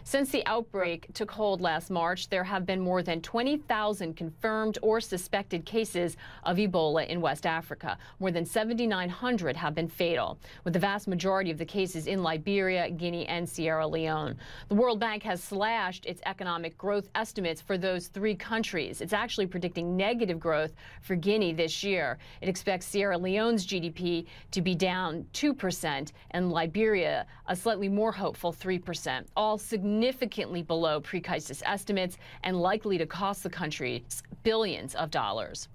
Since the outbreak took hold last March, there have been more than 20,000 confirmed or suspected cases of Ebola in West Africa. More than 7,900 have been fatal, with the vast majority of the cases in Liberia, Guinea, and Sierra Leone. The World Bank has slashed its economic growth estimates for those three countries. It's actually predicting negative growth for Guinea this year. It expects Sierra Leone's GDP to be down 2% and Liberia a slightly more hopeful 3%, all significantly below pre-crisis estimates and likely to cost the country billions of dollars.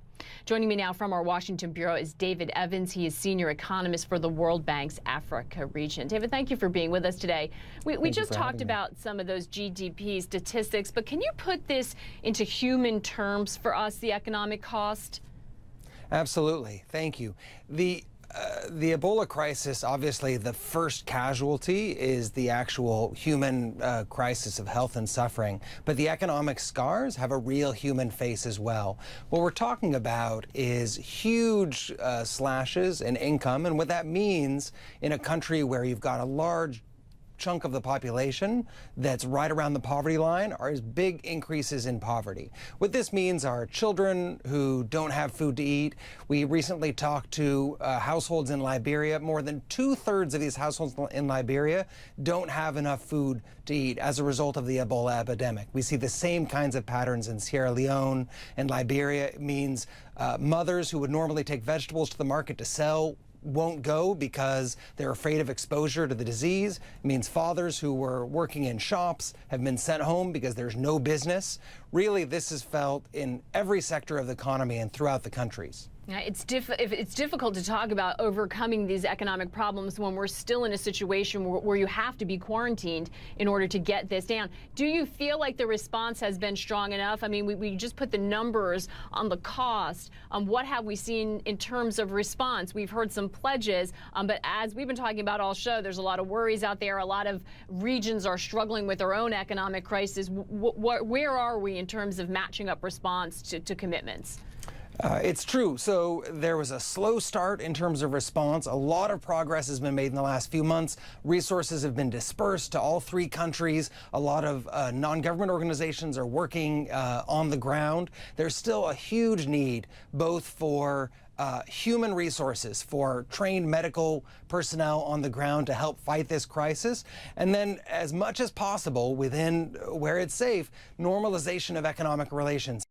Joining me now from our Washington bureau is David Evans. He is senior economist for the World Bank's Africa region. David, thank you for being with us today. We just talked about some of those GDP statistics, but can you put this into human terms for us, the economic cost? Absolutely. Thank you. The Ebola crisis, obviously the first casualty is the actual human crisis of health and suffering, but the economic scars have a real human face as well. What we're talking about is huge slashes in income, and what that means in a country where you've got a large chunk of the population that's right around the poverty line are big increases in poverty. What this means are children who don't have food to eat. We recently talked to households in Liberia. More than 2/3 of these households in Liberia don't have enough food to eat as a result of the Ebola epidemic. We see the same kinds of patterns in Sierra Leone and Liberia. It means mothers who would normally take vegetables to the market to sell won't go because they're afraid of exposure to the disease. It means fathers who were working in shops have been sent home because there's no business. Really, this is felt in every sector of the economy and throughout the countries. It's difficult to talk about overcoming these economic problems when we're still in a situation where you have to be quarantined in order to get this down. Do you feel like the response has been strong enough? I mean, we just put the numbers on the cost. What have we seen in terms of response? We've heard some pledges, but as we've been talking about all show, there's a lot of worries out there. A lot of regions are struggling with their own economic crisis. Where are we in terms of matching up response to commitments? It's true. So there was a slow start in terms of response. A lot of progress has been made in the last few months. Resources have been dispersed to all three countries. A lot of non-government organizations are working on the ground. There's still a huge need both for human resources, for trained medical personnel on the ground to help fight this crisis, and then as much as possible within where it's safe, normalization of economic relations.